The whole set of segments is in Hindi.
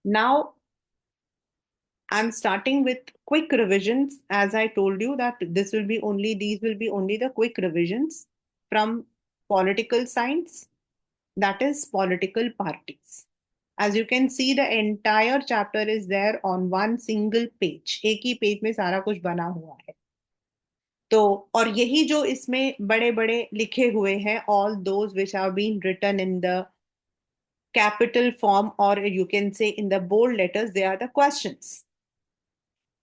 Now, I'm starting with quick revisions. As I told you that these will be only the quick revisions from political science, that is political parties. As you can see, the entire chapter is there on one single page. एक ही पेज में सारा कुछ बना हुआ है. तो और यही जो इसमें बड़े बड़े लिखे हुए हैं, all those which have been written in the capital form, or you can say in the bold letters, they are the questions.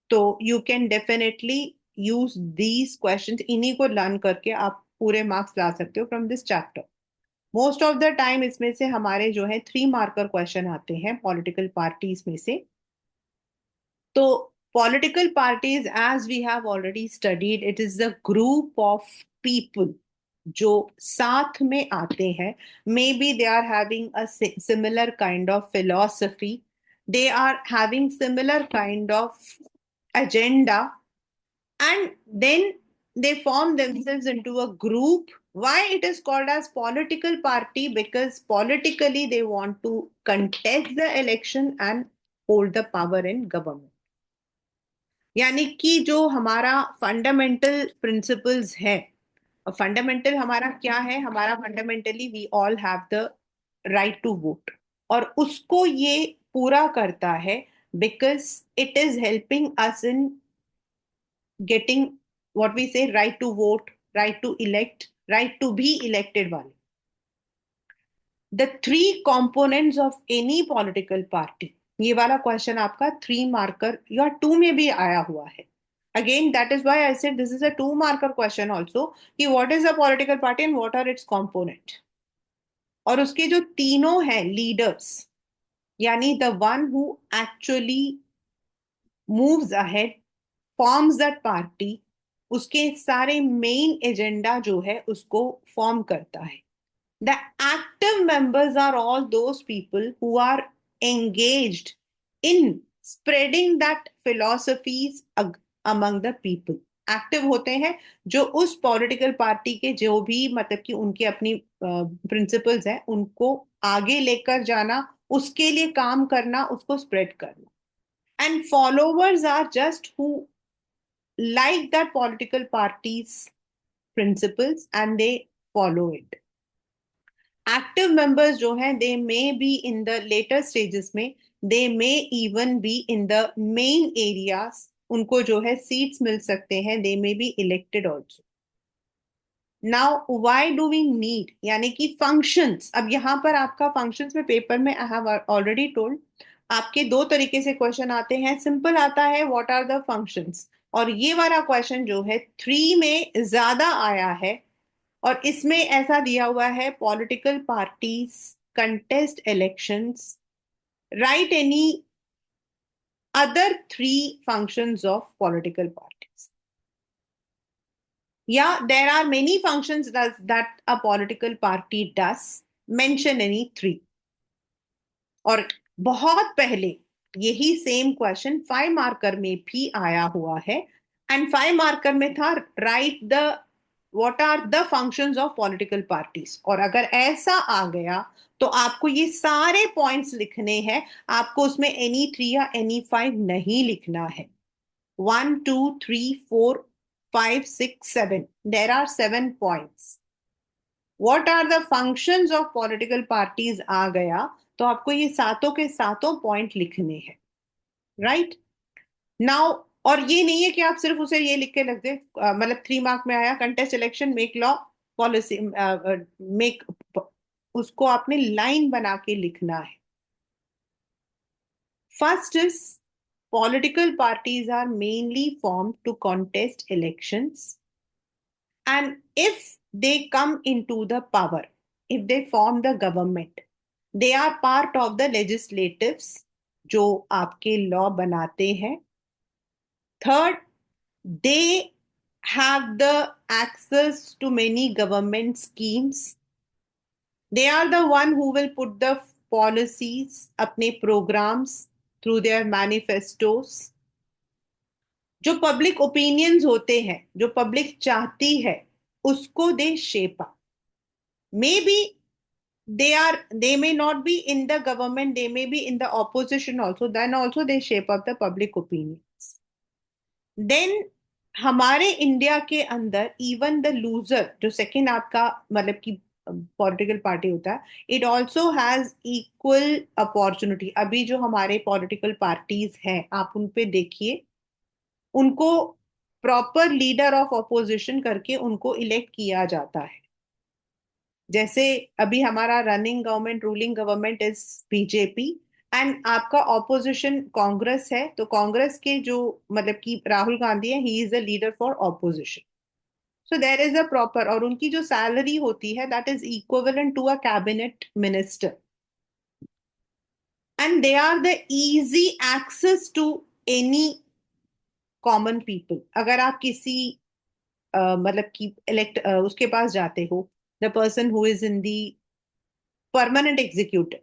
तो you can definitely use these questions. इन्हीं को लर्न करके आप पूरे मार्क्स ला सकते हो from this chapter. Most of the time इसमें से हमारे जो है 3 मार्कर क्वेश्चन आते हैं पॉलिटिकल पार्टीज में से. तो political parties, as we have already studied, it is the group of people जो साथ में आते हैं. May be they are having a similar kind of philosophy, they are having similar kind of agenda, and then they form themselves into a group. Why it is called as political party? Because politically they want to contest the election and hold the power in government. यानी कि जो हमारा फंडामेंटल प्रिंसिपल्स है, और फंडामेंटल हमारा क्या है, हमारा fundamentally we all have the right to vote, और उसको ये पूरा करता है because it is helping us in getting what we say right to vote, right to elect, right to be elected वाले. The three components of any political party. ये वाला क्वेश्चन आपका 3 मार्कर या 2 में भी आया हुआ है. Again, that is why I said this is a 2 marker question also, कि what is a political party and what are its component. और उसके जो तीनों हैं लीडर्स, यानी the one who actually moves ahead, forms that party, उसके सारे मेन एजेंडा जो है उसको फॉर्म करता है. The active members are all those people who are engaged in spreading that philosophies among the people. Active होते हैं जो उस पॉलिटिकल पार्टी के जो भी मतलब कि उनके अपनी प्रिंसिपल्स हैं उनको आगे लेकर जाना, उसके लिए काम करना, उसको स्प्रेड करना. And followers are just who like that political party's principles and they follow it. Active members जो हैं they may be in the later stages में, they may even be in the main areas, उनको जो है seats मिल सकते हैं, they may be elected also. Now why do we need, यानी कि functions. अब यहाँ पर आपका functions में पेपर में I have already told, आपके 2 तरीके से क्वेश्चन आते हैं. सिंपल आता है व्हाट आर द फंक्शंस, और ये वाला क्वेश्चन जो है 3 में ज्यादा आया है, और इसमें ऐसा दिया हुआ है political parties contest elections, right any other 3 functions of political parties. Yeah, there are many functions that a political party does. Mention any 3. और बहुत पहले यही सेम क्वेश्चन 5 मार्कर में भी आया हुआ है, एंड 5 मार्कर में था right the what are the functions of political parties. और अगर ऐसा आ गया तो आपको ये सारे पॉइंट्स लिखने हैं, आपको उसमें एनी 3 या एनी 5 नहीं लिखना है. 1 2 3 4 5 6 7, there are 7 points. What are the functions of political parties आ गया तो आपको ये सातों के सातों पॉइंट लिखने हैं, राइट नाउ. और ये नहीं है कि आप सिर्फ उसे ये लिख के रख दे, मतलब 3 मार्क में आया contest election make law policy make, उसको आपने लाइन बना के लिखना है. First is political parties are mainly formed to contest elections, and if they come into the power, if they form the government, they are part of the legislatives जो आपके लॉ बनाते हैं. Third, they have the access to many government schemes. They are the one who will put the policies, अपने programs through their manifestos. जो पब्लिक ओपिनियंस होते हैं, जो पब्लिक चाहती है, उसको दे shape up. May be they may not be in the government, they may be in the opposition also, then also they shape up the public opinions. Then हमारे इंडिया के अंदर इवन द लूजर, जो सेकंड आपका मतलब कि पॉलिटिकल पार्टी होता है, it also has equal opportunity. अभी जो हमारे पॉलिटिकल पार्टीज हैं आप उन पे देखिए, उनको प्रॉपर लीडर ऑफ ऑपोजिशन करके उनको इलेक्ट किया जाता है। जैसे अभी हमारा running government, ruling government is BJP, and आपका ऑपोजिशन कांग्रेस है, तो कांग्रेस के जो मतलब कि राहुल गांधी है, he is the leader for opposition. So there is a proper, और उनकी जो सैलरी होती है that is equivalent to a cabinet minister, and they are the easy access to any common people. अगर आप किसी मतलब कि उसके पास जाते हो, the person who is in the permanent executive,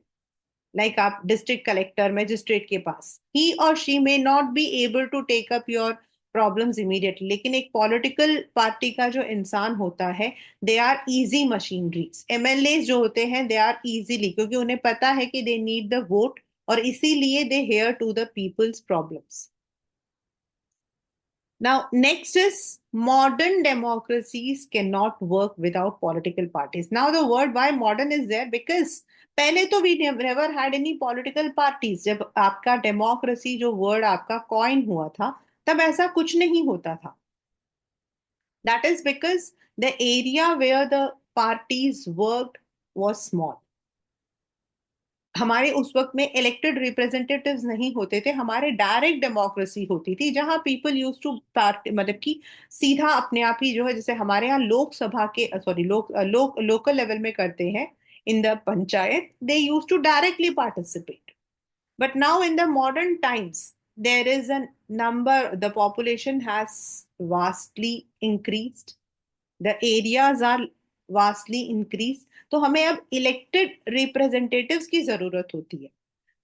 like आप डिस्ट्रिक्ट कलेक्टर मजिस्ट्रेट के पास, he or she may not be able to take up your problems immediately, लेकिन एक पॉलिटिकल पार्टी का जो इंसान होता है, they are easy machineries. MLA जो होते हैं दे आर इजीली, क्योंकि उन्हें पता है कि दे नीड द वोट, और इसीलिए they hear to the people's problems. Now, next is modern democracies cannot work without political parties. Now, the word why modern is there because पहले तो we never had any political parties. जब आपका democracy जो word आपका coin हुआ था, तब ऐसा कुछ नहीं होता था. That is because the area where the parties worked was small. हमारे उस वक्त में इलेक्टेड रिप्रेजेंटेटिव्स नहीं होते थे, हमारे डायरेक्ट डेमोक्रेसी होती थी, जहां पीपल यूज टू पार्ट मतलब कि सीधा अपने आप ही जो है, जैसे हमारे यहाँ लोकसभा के सॉरी लोकल लेवल में करते हैं in the panchayat, they use to directly participate. But now in the modern times there is a number, the population has vastly increased, the areas are vastly increased, तो हमें अब इलेक्टेड रिप्रेजेंटेटिव्स की जरूरत होती है।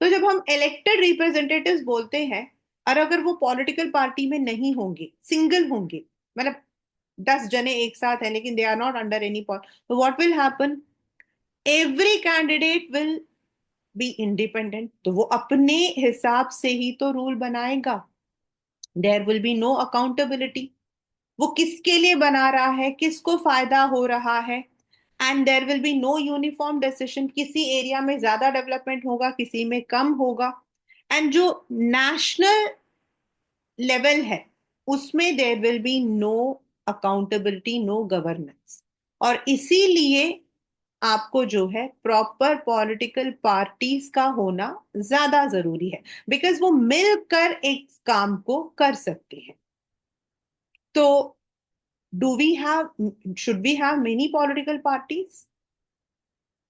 तो जब हम इलेक्टेड रिप्रेजेंटेटिव्स बोलते हैं, और अगर वो पॉलिटिकल पार्टी में नहीं होंगे, सिंगल होंगे, मतलब 10 जने एक साथ हैं लेकिन they are not under any poll, तो what will happen, every candidate will be independent, तो वो अपने हिसाब से ही तो रूल बनाएगा। There will be no accountability, वो किसके लिए बना रहा है, किसको फायदा हो रहा है, and there will be no uniform decision, किसी एरिया में ज्यादा डेवलपमेंट होगा, किसी में कम होगा, एंड जो नेशनल लेवल है उसमें there will be no accountability, no governance. और इसीलिए आपको जो है प्रॉपर पॉलिटिकल पार्टीज का होना ज्यादा जरूरी है, बिकॉज वो मिलकर एक काम को कर सकते हैं। तो do we have should we have many political parties?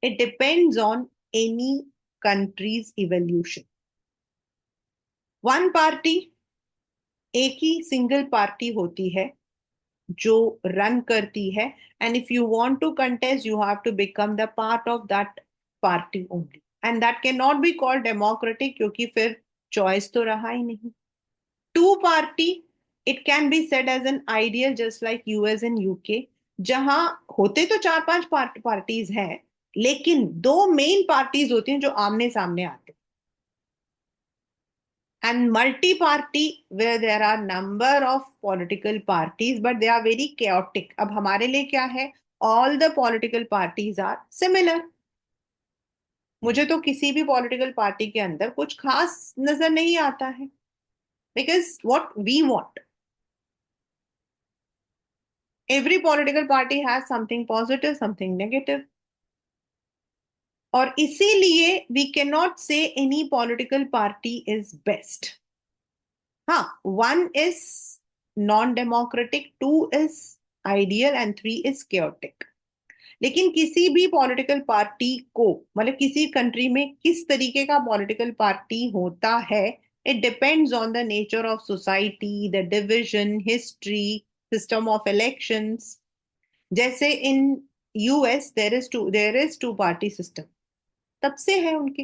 It depends on any country's evolution. One party, एक ही सिंगल पार्टी होती है जो रन करती है, and if you want to contest you have to become the part of that party only, and that can not be called democratic, क्योंकि फिर चॉइस तो रहा ही नहीं। Two party, it can be said as an ideal just like US and UK, जहां होते तो चार पांच पार्टीज हैं, लेकिन दो मेन पार्टीज होती हैं जो आमने सामने आते हैं। And multi party where there are number of political parties but they are very chaotic। अब हमारे लिए क्या है, all the political parties are similar. मुझे तो किसी भी पॉलिटिकल पार्टी के अंदर कुछ खास नजर नहीं आता है, because what we want, every political party has something positive, something negative, और इसीलिए we cannot say any political party is best। हाँ, one is non-democratic, two is ideal and three is chaotic। लेकिन किसी भी पॉलिटिकल पार्टी को मतलब किसी कंट्री में किस तरीके का पॉलिटिकल पार्टी होता है, it depends on the nature of society, the division, history, system of elections. जैसे in US there is two party system, तब से है उनके।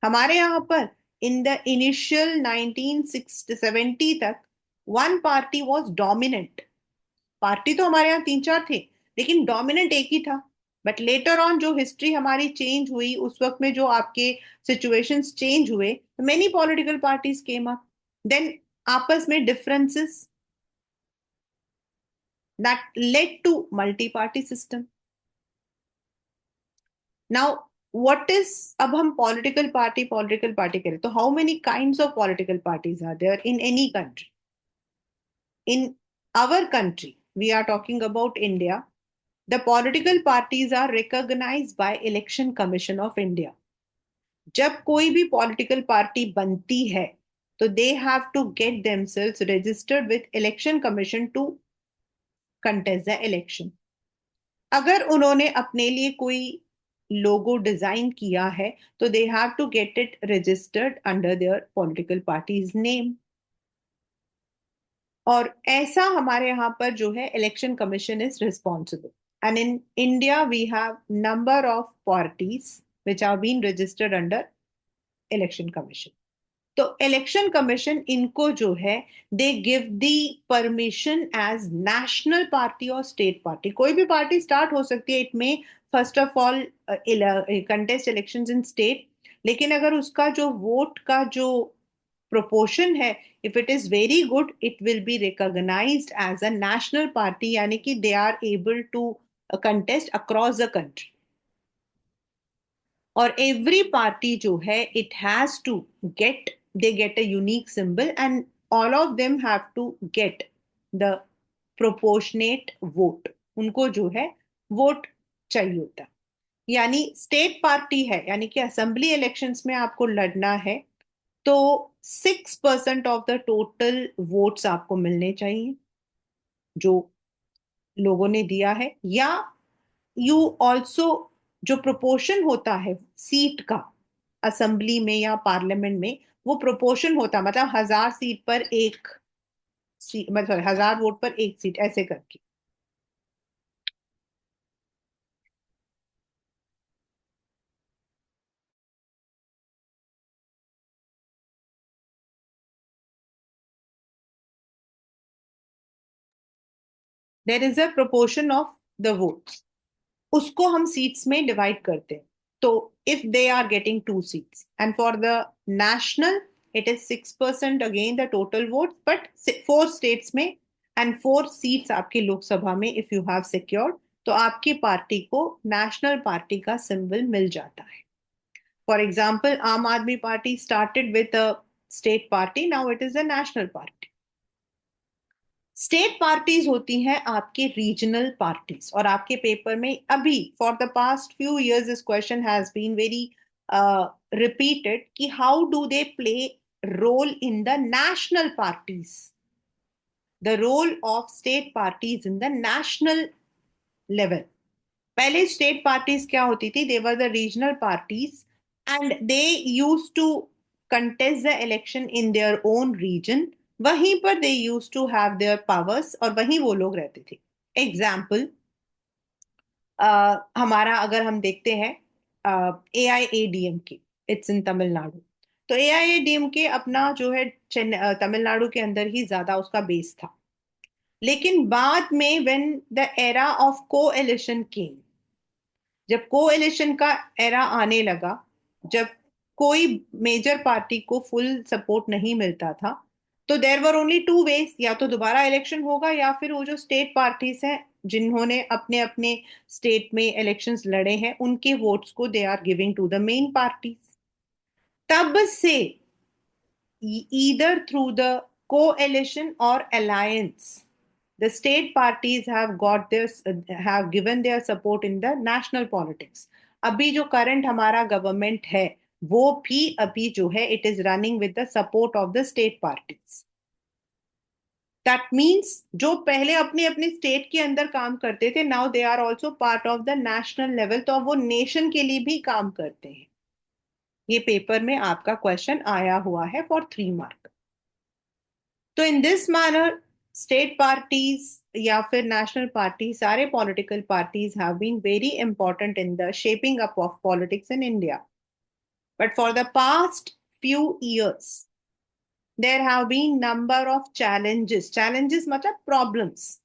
हमारे यहाँ पर इन द इनिशियल 1960-70 तक one party was dominant. Party तो हमारे यहाँ तीन चार थे, लेकिन डोमिनेंट एक ही था, बट लेटर ऑन जो हिस्ट्री हमारी चेंज हुई, उस वक्त में जो आपके सिचुएशंस चेंज हुए, many political parties came up, then आपस में differences that led to multi party system. Now what is, अब हम पॉलिटिकल पार्टी करें तो how many kinds of political parties are there in any country? In our country, we are talking about India, the political parties are recognized by Election Commission of India. जब कोई भी पॉलिटिकल पार्टी बनती है तो they have to get themselves registered with election commission to contest the election. अगर उन्होंने अपने लिए कोई लोगो डिजाइन किया है तो they have to get it registered under their political parties name. और ऐसा हमारे यहाँ पर जो है election commission is responsible. And in India we have number of parties which are been registered under election commission. तो इलेक्शन कमीशन इनको जो है they give the permission as national party और स्टेट पार्टी. कोई भी पार्टी स्टार्ट हो सकती है. It may first of all contest elections in state, लेकिन अगर उसका जो वोट का जो proportion है, if it is very good, it will be recognized as a national party, यानी कि they are able to contest across the country. और every party जो है it has to get, they get a unique symbol and all of them have to get the proportionate vote. उनको जो है वोट चाहिए होता. यानी स्टेट पार्टी है, यानी कि असेंबली इलेक्शंस में आपको लड़ना है तो 6% ऑफ द टोटल वोट्स आपको मिलने चाहिए जो लोगों ने दिया है. या यू ऑल्सो, जो प्रोपोर्शन होता है सीट का असेंबली में या पार्लियामेंट में, वो प्रोपोर्शन होता, मतलब 1000 सीट पर एक सीट, मतलब 1000 वोट पर एक सीट, ऐसे करके. There is a proportion of the votes, उसको हम सीट्स में डिवाइड करते हैं. तो if they are getting 2 seats and for the national it is 6% again the total vote, but 4 states में एंड 4 सीट्स आपकी लोकसभा में इफ यू हैव सिक्योर्ड, तो आपकी पार्टी को नेशनल पार्टी का सिंबल मिल जाता है. फॉर एग्जाम्पल, आम आदमी party started with a state party, now it is a national party. State parties होती हैं आपके रीजनल पार्टीज. और आपके पेपर में अभी for the past few years this question has been very repeated कि how do they play role in the national parties, the role of state parties in the national level. पहले स्टेट पार्टीज क्या होती थी? They were the regional parties and they use to contest the election in their own region. वहीं पर they used to have their powers और वहीं वो लोग रहते थे. एग्जाम्पल, हमारा अगर हम देखते हैं AIADMK, इट्स इन तमिलनाडु. तो AIADMK अपना जो है तमिलनाडु के अंदर ही ज्यादा उसका बेस था. लेकिन बाद में when the era of coalition came, जब कोएलिशन का एरा आने लगा, जब कोई मेजर पार्टी को फुल सपोर्ट नहीं मिलता था, तो देयर वर ओनली 2 वेज. या तो दोबारा इलेक्शन होगा या फिर वो जो स्टेट पार्टीज हैं जिन्होंने अपने अपने स्टेट में इलेक्शंस लड़े हैं उनके वोट्स को they are giving to the main parties. तब से either through the coalition or alliance, the state parties have got their have given their support in the national politics. अभी जो करंट हमारा गवर्नमेंट है वो भी अभी जो है it is running with the support of the state parties. That means जो पहले अपने अपने स्टेट के अंदर काम करते थे, now they are also part of the national level, तो अब वो नेशन के लिए भी काम करते हैं. ये पेपर में आपका क्वेश्चन आया हुआ है फॉर 3 मार्क. तो in this manner state parties या फिर नेशनल पार्टी, सारे political parties have been very important in the shaping up of politics in India. But for the past few years there have been number of challenges. Challenges मतलब प्रॉब्लम्स,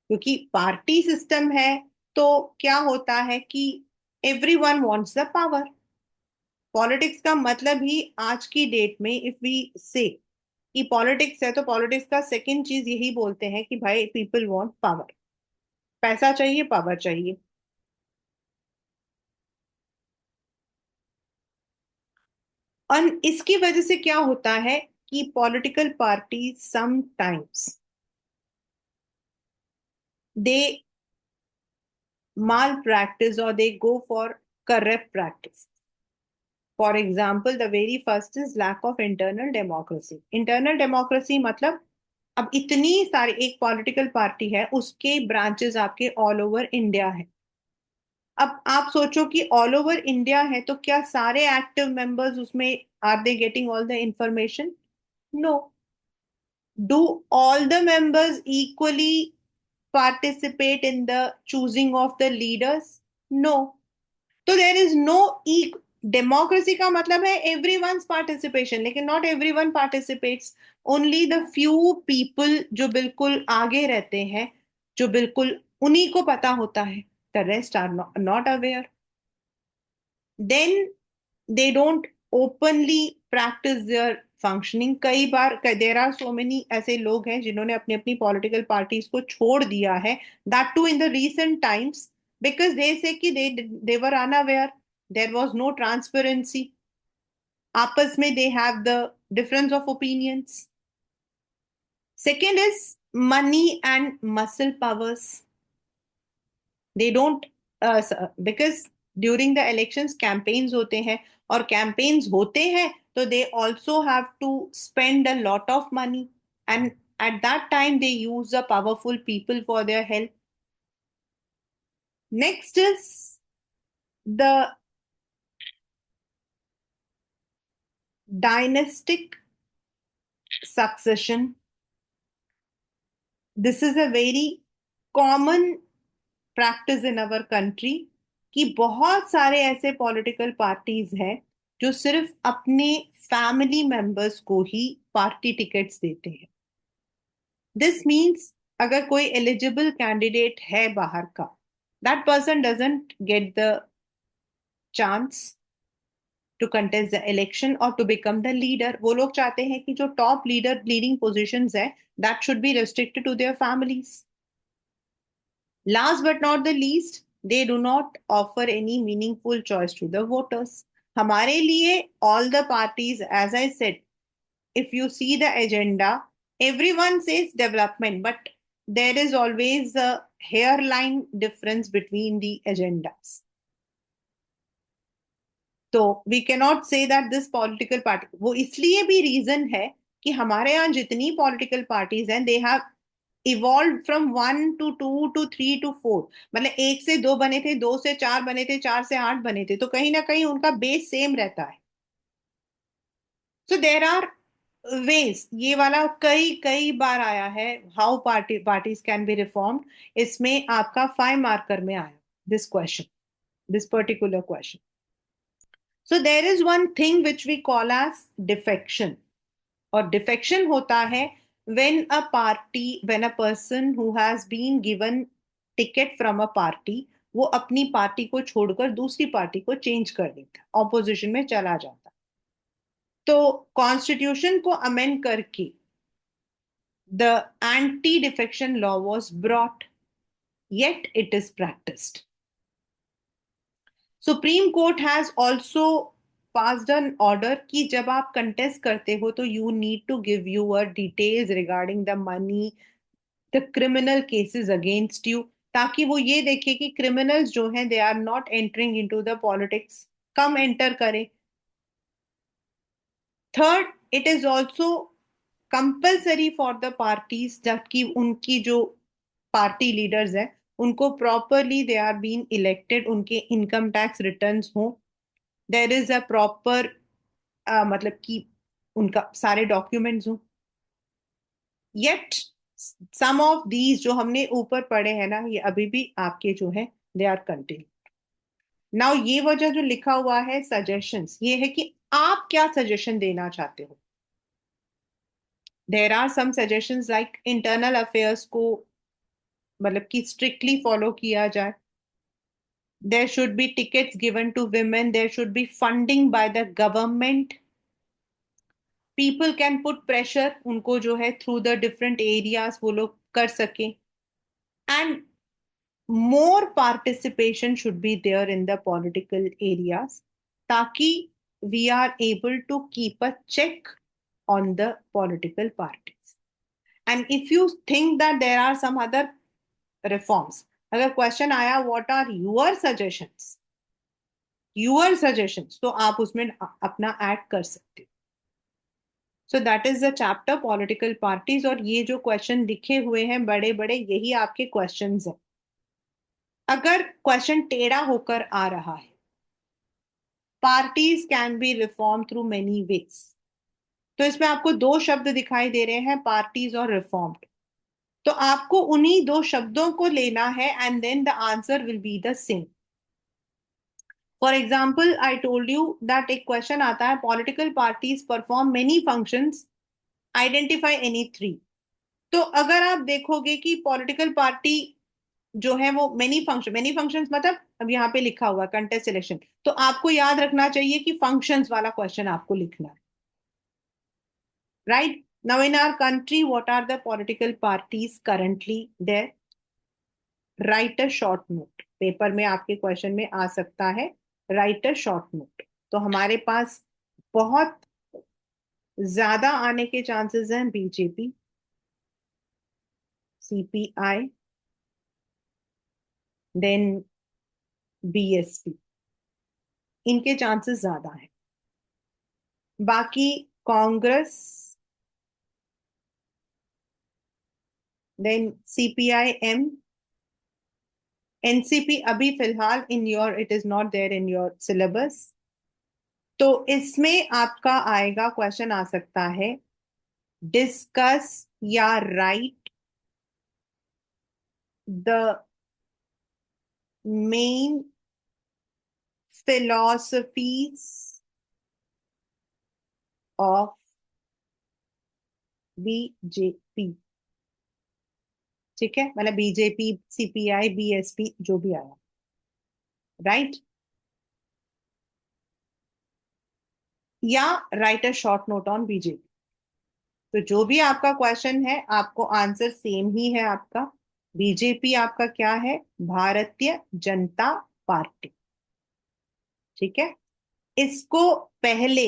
क्योंकि पार्टी सिस्टम है तो क्या होता है कि everyone wants the power. Politics का मतलब ही आज की डेट में इफ वी से कि पॉलिटिक्स है, तो पॉलिटिक्स का सेकंड चीज यही बोलते हैं कि भाई पीपल वांट पावर। पैसा चाहिए, पावर चाहिए। और इसकी वजह से क्या होता है कि political party sometimes they malpractice और they go for corrupt practice. For example, the very first is lack of internal democracy. Internal democracy मतलब अब इतनी सारी एक पॉलिटिकल पार्टी है, उसके ब्रांचेस आपके ऑल ओवर इंडिया है। अब आप सोचो कि ऑल ओवर इंडिया है तो क्या सारे एक्टिव मेंबर्स उसमें are they getting all the information? No. Do all the members equally participate in the choosing of the leaders? No. तो देर इज नो ई डेमोक्रेसी का मतलब है एवरीवन्स पार्टिसिपेशन, लेकिन not everyone participates. Only the few people जो बिल्कुल आगे रहते हैं, जो बिल्कुल उन्हीं को पता होता है। The rest are not aware. Then they don't openly practice their functioning. कई बार देर आर सो मेनी ऐसे लोग हैं जिन्होंने अपनी अपनी पॉलिटिकल पार्टीज को छोड़ दिया है, that too in the recent times, because they say कि they were unaware, there was no transparency, आपस में they have the difference of opinions. Second is money and muscle powers. They don't, because during the elections campaigns होते हैं, और कैंपेन्स होते हैं तो they also have to spend a lot of money, and at that time they use the powerful people for their help. Next is the dynastic succession. This is a very common practice in our country कि बहुत सारे ऐसे पॉलिटिकल पार्टीज हैं जो सिर्फ अपने फैमिली मेंबर्स को ही पार्टी टिकट्स देते हैं। दिस मीन्स अगर कोई एलिजिबल कैंडिडेट है बाहर का, that person doesn't get the chance to contest the election और टू बिकम द लीडर। वो लोग चाहते हैं कि जो टॉप लीडर लीडिंग पोजीशंस है, that should be restricted to their families. Last but not the least, they do not offer any meaningful choice to the voters. हमारे लिए all the parties, as I said, if you see the agenda, everyone says development, but there is always a hairline difference between the agendas. तो we cannot say that this political party, वो इसलिए भी रीजन है कि हमारे यहाँ जितनी पॉलिटिकल पार्टीज हैं, they have evolve from 1 to 2 to 3 to 4। मतलब एक से दो बने थे, दो से चार बने थे, चार से आठ बने थे, तो कहीं ना कहीं उनका बेस सेम रहता है। सो देर आर वेज, ये वाला कई कई बार आया है, how parties can be reformed. इसमें आपका 5 मार्कर में आया this question, this particular question. So there is one thing which we call as defection. और डिफेक्शन होता है when a person who has been given ticket from a party, वो अपनी पार्टी को छोड़कर दूसरी पार्टी को चेंज कर देता है, ऑपोजिशन में चला जाता है। तो कॉन्स्टिट्यूशन को अमेंड करके the anti defection law was brought, yet it is practiced. Supreme court has also passed an order कि जब आप कंटेस्ट करते हो तो you need to give your details regarding the money, the criminal cases against you, ताकि वो ये देखे कि क्रिमिनल्स जो हैं they are not entering into the politics, कम एंटर करें। Third, it is also compulsory for the parties जबकि उनकी जो पार्टी लीडर्स हैं उनको properly they are been elected, उनके इनकम टैक्स रिटर्न्स हो, देर इज अ प्रॉपर मतलब कि उनका सारे डॉक्यूमेंट्स हो। येट सम ऑफ दीज जो हमने ऊपर पढ़े हैं ना, ये अभी भी आपके जो है दे आर कंटिन्यू। नाउ ये वजह जो लिखा हुआ है सजेशंस, ये है कि आप क्या सजेशन देना चाहते हो। There are some suggestions like internal affairs को मतलब कि स्ट्रिक्टली फॉलो किया जाए, There should be tickets given to women. There should be funding by the government. People can put pressure, उनको जो है through the different areas वो लोग कर सकें. And more participation should be there in the political areas, ताकि we are able to keep a check on the political parties. And if you think that there are some other reforms, अगर क्वेश्चन आया what are your suggestions, तो आप उसमें अपना ऐड कर सकते हो. So that is the chapter political parties. और ये जो क्वेश्चन लिखे हुए हैं बड़े बड़े, यही आपके क्वेश्चंस हैं. अगर क्वेश्चन टेढ़ा होकर आ रहा है, parties can B reform through many ways. तो इसमें आपको दो शब्द दिखाई दे रहे हैं, पार्टीज और रिफॉर्म्ड. तो आपको उन्हीं दो शब्दों को लेना है and then the answer will be the same. For example, I told you that एक क्वेश्चन आता है, political parties perform many functions, identify any three. तो अगर आप देखोगे कि पॉलिटिकल पार्टी जो है वो मेनी फंक्शंस मतलब अब यहाँ पे लिखा हुआ कंटेस्ट इलेक्शन, तो आपको याद रखना चाहिए कि फंक्शंस वाला क्वेश्चन आपको लिखना है. Right. Now in our country what are the political parties currently there? Right a short note. Paper में आपके क्वेश्चन में आ सकता है राइट अ शॉर्ट नोट. तो हमारे पास बहुत ज्यादा आने के चांसेस हैं बीजेपी, सीपीआई, देन बीएसपी. इनके चांसेस ज्यादा हैं. बाकी Congress, then CPI M, NCP अभी फिलहाल in your it is not there in your syllabus. तो इसमें आपका आएगा, क्वेश्चन आ सकता है डिस्कस या right the main philosophies of BJP. ठीक है, मतलब बीजेपी, सीपीआई, बीएसपी जो भी आया. राइट. या right a short note on BJP. तो जो भी आपका क्वेश्चन है आपको आंसर सेम ही है आपका. बीजेपी आपका क्या है? भारतीय जनता पार्टी. ठीक है. इसको पहले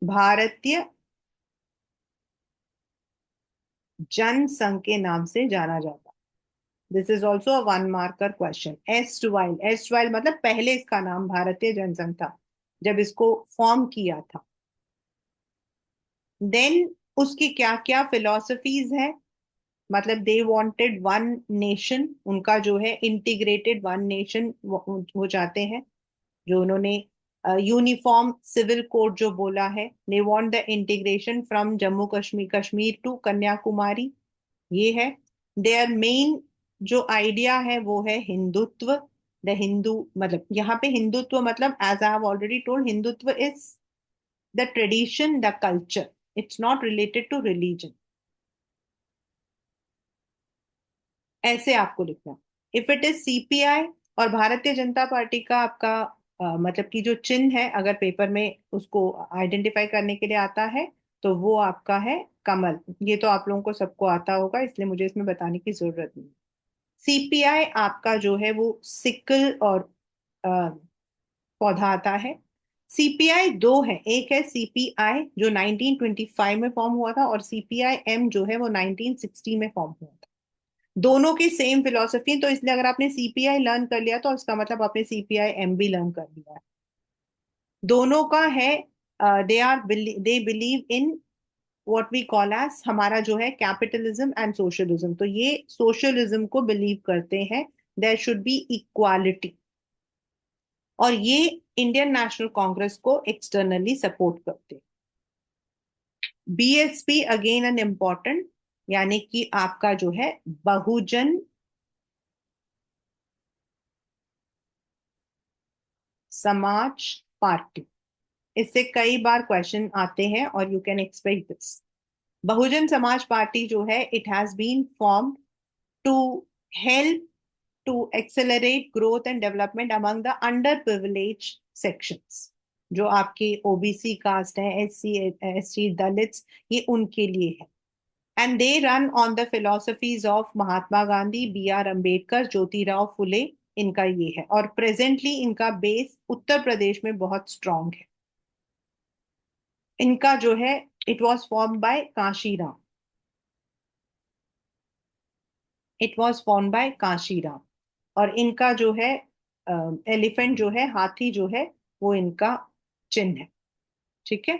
भारतीय जनसंघ के नाम से जाना जाता. This is also a one marker question. Erstwhile मतलब पहले इसका नाम भारतीय जनसंघ था जब इसको फॉर्म किया था. देन उसकी क्या क्या फिलोसफीज है, मतलब दे वांटेड वन नेशन. उनका जो है इंटीग्रेटेड वन नेशन वो चाहते हैं. जो उन्होंने यूनिफॉर्म सिविल कोड जो बोला है, they want the integration from Jammu Kashmir Kashmir to Kanyakumari. ये है देयर मेन जो आइडिया है, वो है हिंदुत्व. द हिंदू मतलब यहाँ पे हिंदुत्व मतलब as I have already told, Hindutva is the tradition, the culture. It's not related to religion. ऐसे आपको लिखना. इफ इट इज सीपीआई और भारतीय जनता पार्टी का आपका मतलब कि जो चिन्ह है, अगर पेपर में उसको आइडेंटिफाई करने के लिए आता है, तो वो आपका है कमल. ये तो आप लोगों को सबको आता होगा, इसलिए मुझे इसमें बताने की जरूरत नहीं. सीपीआई आपका जो है वो सिकल और पौधा आता है. सीपीआई दो है, एक है सीपीआई जो 1925 में फॉर्म हुआ था, और सीपीआई एम जो है वो 1960 में फॉर्म हुआ था. दोनों की सेम फिलोसफी. तो इसलिए अगर आपने सीपीआई लर्न कर लिया तो उसका मतलब आपने सीपीआई एम भी लर्न कर लिया है. दोनों का है they believe in what we call as, हमारा जो है कैपिटलिज्म एंड सोशलिज्म. तो ये सोशलिज्म को बिलीव करते हैं, देयर शुड बी इक्वालिटी. और ये इंडियन नेशनल कांग्रेस को एक्सटर्नली सपोर्ट करते हैं. बीएसपी अगेन एन इम्पॉर्टेंट, यानी कि आपका जो है बहुजन समाज पार्टी. इससे कई बार क्वेश्चन आते हैं और you can expect this. Bahujan Samaj party जो है, it has been formed to help to accelerate growth and development among the underprivileged sections. जो आपके ओबीसी कास्ट है, एससी दलित्स, ये उनके लिए है. And they run on the philosophies of Mahatma Gandhi, B R Ambedkar, Jyotirao Phule. इनका ये है, और प्रेजेंटली इनका बेस उत्तर प्रदेश में बहुत स्ट्रांग है. इनका जो है, it was form by Kanshiram. It was form by Kanshiram. और इनका जो है एलिफेंट जो है, हाथी जो है, वो इनका चिन्ह है. ठीक है.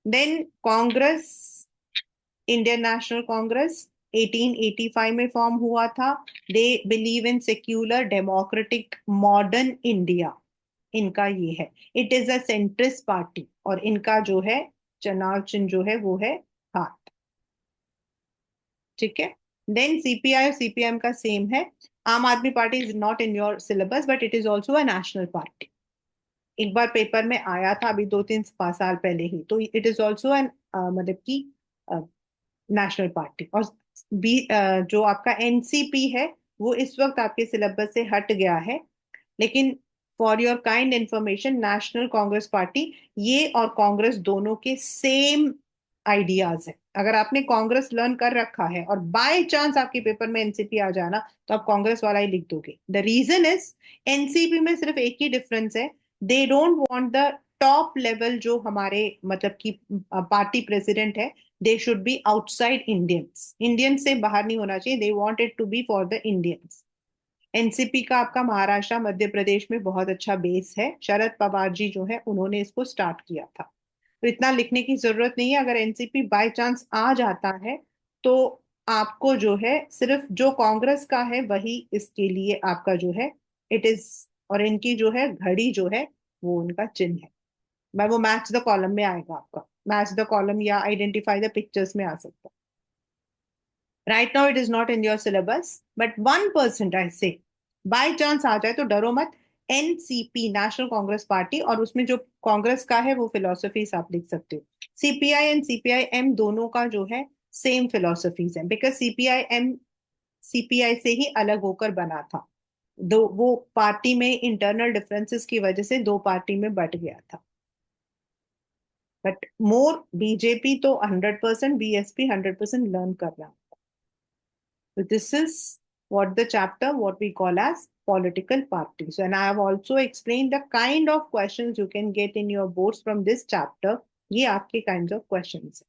Then Congress, Indian National Congress 1885 में फॉर्म हुआ था. They believe in secular democratic modern India. इनका ये है. It is a centrist party, और इनका जो है चुनाव चिन्ह जो है वो है हाथ. ठीक है. देन सीपीआई और सीपीएम का सेम है. आम आदमी party is not in your syllabus, but it is also a national party. एक बार पेपर में आया था अभी 2-3 साल पहले ही. तो इट इज ऑल्सो एन, मतलब की नेशनल पार्टी. और जो आपका एनसीपी है, वो इस वक्त आपके सिलेबस से हट गया है. लेकिन for your kind information, national Congress party, ये और कांग्रेस दोनों के सेम आइडियाज है. अगर आपने कांग्रेस लर्न कर रखा है और बाय चांस आपके पेपर में एनसीपी आ जाना, तो आप कांग्रेस वाला ही लिख दोगे. द रीजन इज, एनसीपी में सिर्फ एक ही डिफरेंस है. They don't want the top level, जो हमारे मतलब की पार्टी प्रेसिडेंट है, they should be outside Indians. Indians से बाहर नहीं होना चाहिए. They want it to be for the Indians. NCP का आपका महाराष्ट्र मध्य प्रदेश में बहुत अच्छा बेस है. शरद पवार जी जो है, उन्होंने इसको स्टार्ट किया था. तो इतना लिखने की जरूरत नहीं है. अगर एनसीपी बाय चांस आ जाता है, तो आपको जो है सिर्फ जो कांग्रेस का है वही इसके लिए आपका जो है इट इज. और इनकी जो है घड़ी जो है, वो उनका चिन्ह है. मैं वो मैच द कॉलम में आएगा आपका. मैच द कॉलम या आइडेंटिफाई द पिक्चर्स में आ सकता है. Right now it is not in your syllabus, but 1% आई से बाय चांस आ जाए तो डरो मत. एनसीपी, नेशनल कांग्रेस पार्टी, और उसमें जो कांग्रेस का है वो फिलोसफीज आप लिख सकते हो. सीपीआई एंड सीपीआई एम दोनों का जो है सेम फिलोसफीज है, बिकॉज सीपीआई एम सीपीआई से ही अलग होकर बना था. दो, वो पार्टी में इंटरनल डिफरेंसेस की वजह से दो पार्टी में बट गया था. बट मोर बीजेपी तो 100%, बीएसपी 100% लर्न कर रहा. So this is what the chapter, what we call as political parties. And I have also explained the kind of questions you can get in your boards from this chapter. ये आपके kinds of questions.